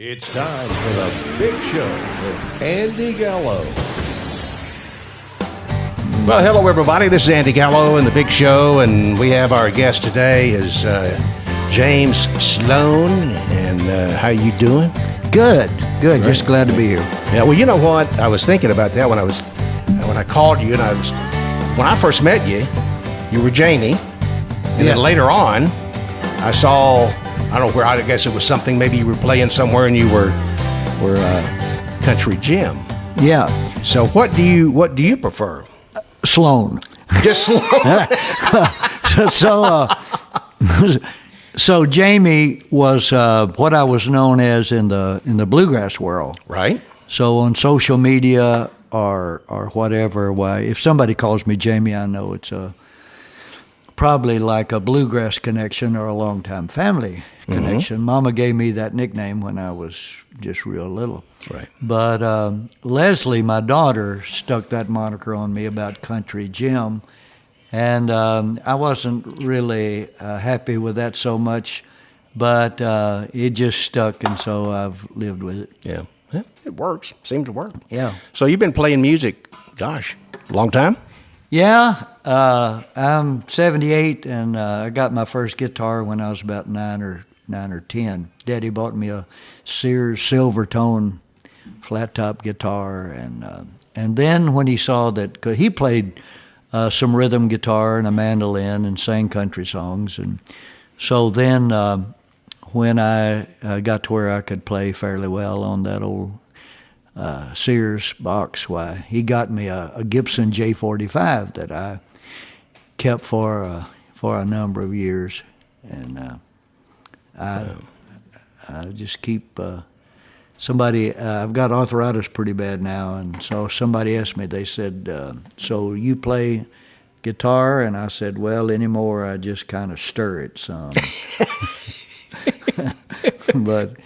It's time for the Big Show with Andy Gallo. Well, hello everybody. This is Andy Gallo and the Big Show, and we have our guest today is James Sloan. And how you doing? Good. Great. Just glad to be here. Yeah. Well, you know what? I was thinking about that when I called you, and when I first met you, you were Jamie, and then later on, I saw. I don't know where. I guess it was something. Maybe you were playing somewhere, and you were Country Jim. Yeah. So what do you prefer? Sloan. Just Sloan. So Jamie was what I was known as in the bluegrass world. Right. So on social media or whatever, if somebody calls me Jamie, I know it's probably like a bluegrass connection or a longtime family connection. Mm-hmm. Mama gave me that nickname when I was just real little. Right. But Leslie, my daughter, stuck that moniker on me about Country Jim. And I wasn't really happy with that so much, but it just stuck, and so I've lived with it. Yeah. It works. Seemed to work. Yeah. So you've been playing music, gosh, a long time? Yeah. I'm 78, and I got my first guitar when I was about 9 or 10. Daddy bought me a Sears Silvertone flat-top guitar, and then when he saw that, 'cause he played some rhythm guitar and a mandolin and sang country songs, and so then when I got to where I could play fairly well on that old Sears box, why he got me a Gibson J45 that I kept for a number of years, and I just keep. I've got arthritis pretty bad now, and so somebody asked me, they said, so you play guitar? And I said, well, anymore, I just kind of stir it some. But,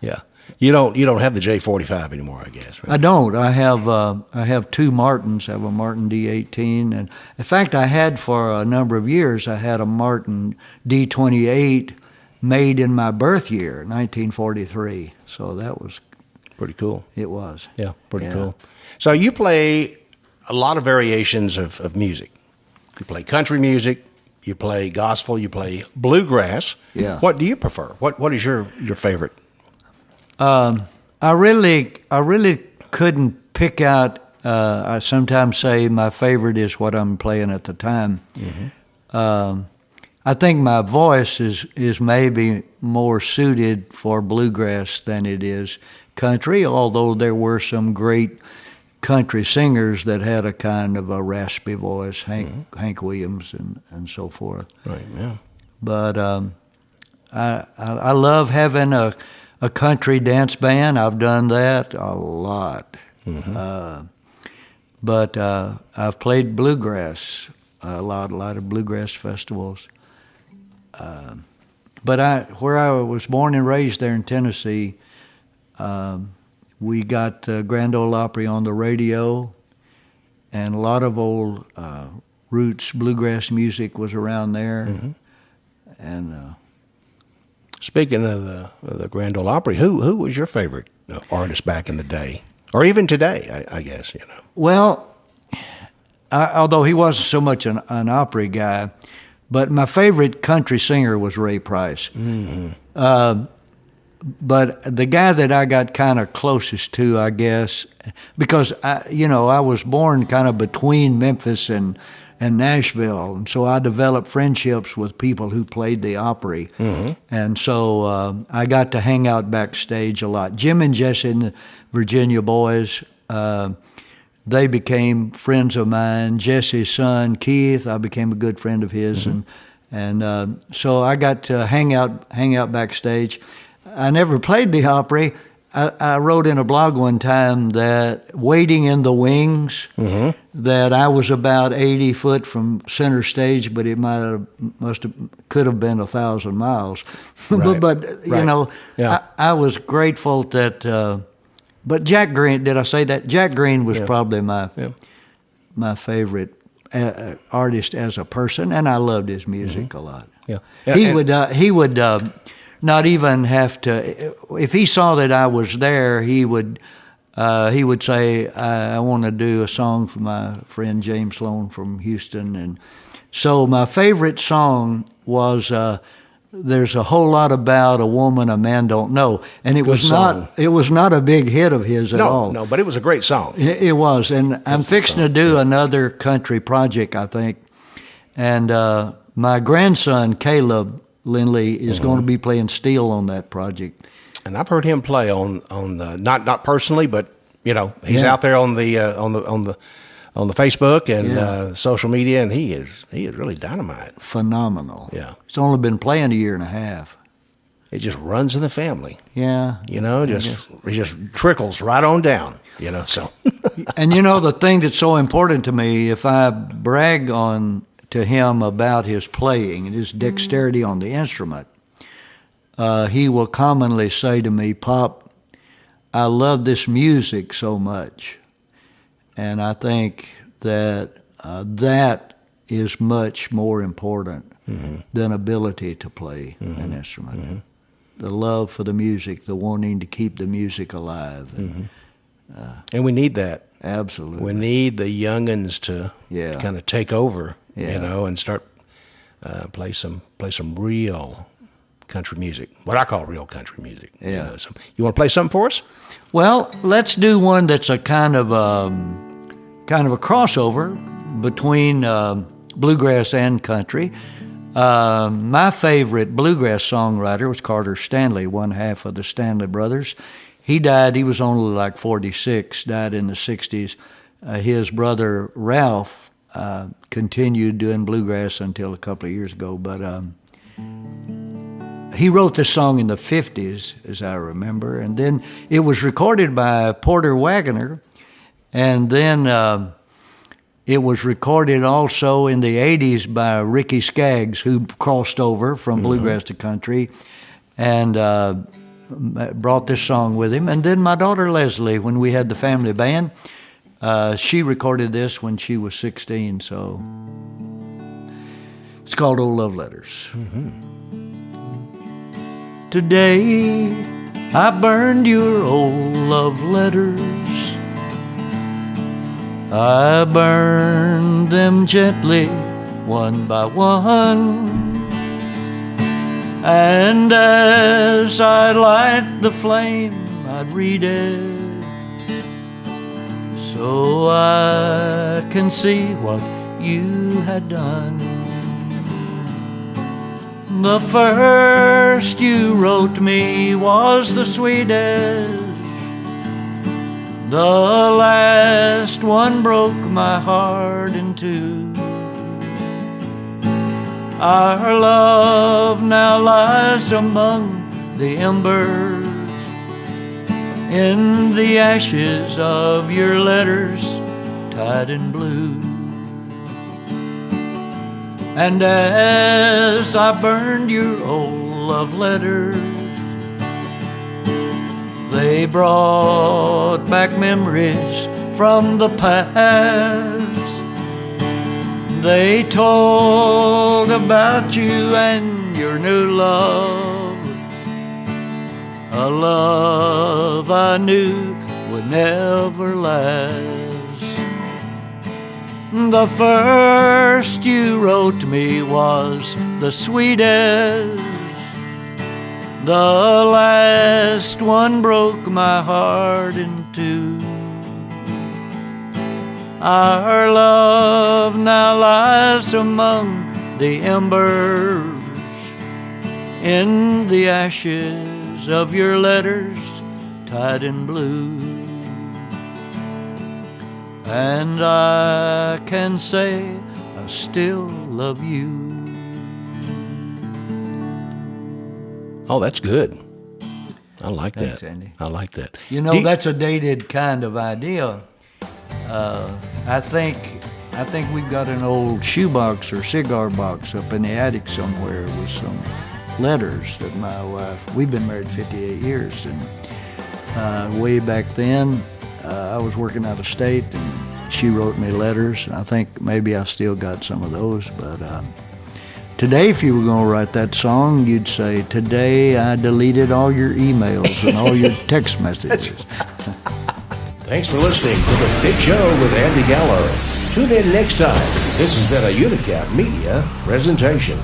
Yeah. You don't have the J45 anymore, I guess, right? I don't. I have two Martins. I have a Martin D18, and in fact, I had for a number of years, I had a Martin D28 made in my birth year, 1943. So that was pretty cool. It was. Yeah, pretty cool. So you play a lot of variations of music. You play country music, you play gospel, you play bluegrass. Yeah. What do you prefer? What is your favorite? I really couldn't pick out. I sometimes say my favorite is what I'm playing at the time. Mm-hmm. I think my voice is maybe more suited for bluegrass than it is country, although there were some great country singers that had a kind of a raspy voice, Hank Williams and so forth. Right, yeah. But I love having a country dance band. I've done that a lot. Mm-hmm. But I've played bluegrass, a lot of bluegrass festivals. But where I was born and raised there in Tennessee, we got Grand Ole Opry on the radio, and a lot of old roots bluegrass music was around there. Mm-hmm. And speaking of the Grand Ole Opry, who was your favorite artist back in the day, or even today? I guess Well, although he wasn't so much an Opry guy. But my favorite country singer was Ray Price. Mm-hmm. But the guy that I got kind of closest to, I guess, because I was born kind of between Memphis and Nashville, and so I developed friendships with people who played the Opry. Mm-hmm. And so I got to hang out backstage a lot. Jim and Jesse and the Virginia Boys, they became friends of mine. Jesse's son, Keith, I became a good friend of his, mm-hmm. and so I got to hang out backstage. I never played the Opry. I wrote in a blog one time that waiting in the wings, mm-hmm. that I was about 80 foot from center stage, but it could have been 1,000 miles. Right. but right. Yeah. I was grateful that. But Jack Green, did I say that? Jack Green was probably my favorite artist as a person, and I loved his music mm-hmm. a lot. Yeah. He would not even have to. If he saw that I was there, he would say, I want to do a song for my friend James Sloan from Houston. And so my favorite song was There's a Whole Lot About a Woman a Man Don't Know. And it was not a big hit of his at all. No, but it was a great song. It was. And I'm fixing to do another country project, I think. And my grandson, Caleb Lindley, is going to be playing steel on that project. And I've heard him play on not personally, but he's out there on the Facebook and social media, and he is really dynamite. Phenomenal. Yeah, he's only been playing a year and a half. It just runs in the family. Yeah, it just trickles right on down. So. And the thing that's so important to me, if I brag on to him about his playing and his dexterity on the instrument, he will commonly say to me, "Pop, I love this music so much." And I think that that is much more important than ability to play an instrument. Mm-hmm. The love for the music, the wanting to keep the music alive. And we need that. Absolutely. We need the youngins to kind of take over, and start play some real country music. What I call real country music. Yeah. You want to play something for us? Well, let's do one that's a kind of a crossover between bluegrass and country. My favorite bluegrass songwriter was Carter Stanley, one half of the Stanley Brothers. He died, he was only like 46, died in the 60s. His brother Ralph continued doing bluegrass until a couple of years ago, but he wrote this song in the 50s, as I remember, and then it was recorded by Porter Wagoner, and then it was recorded also in the 80s by Ricky Skaggs, who crossed over from bluegrass to country, and brought this song with him. And then my daughter Leslie, when we had the family band, she recorded this when she was 16, so it's called Old Love Letters. Today I burned your old love letters. I burned them gently, one by one. And as I light the flame, I'd read it, so I can see what you had done. The first you wrote me was the sweetest. The last one broke my heart in two. Our love now lies among the embers, in the ashes of your letters tied in blue. And as I burned your old love letters, they brought back memories from the past. They told about you and your new love, a love I knew would never last. The first you wrote me was the sweetest. The last one broke my heart in two. Our love now lies among the embers, in the ashes of your letters tied in blue. And I can say I still love you. Oh, that's good. I like Thanks, that. Andy. I like that. That's a dated kind of idea. I think we've got an old shoebox or cigar box up in the attic somewhere with some letters that my wife, we've been married 58 years, and way back then I was working out of state and she wrote me letters, and I think maybe I've still got some of those, but Today, if you were going to write that song, you'd say, "Today I deleted all your emails and all your text messages." Thanks for listening to The Big Show with Andy Gallo. Tune in next time. This has been a Unicap Media presentation.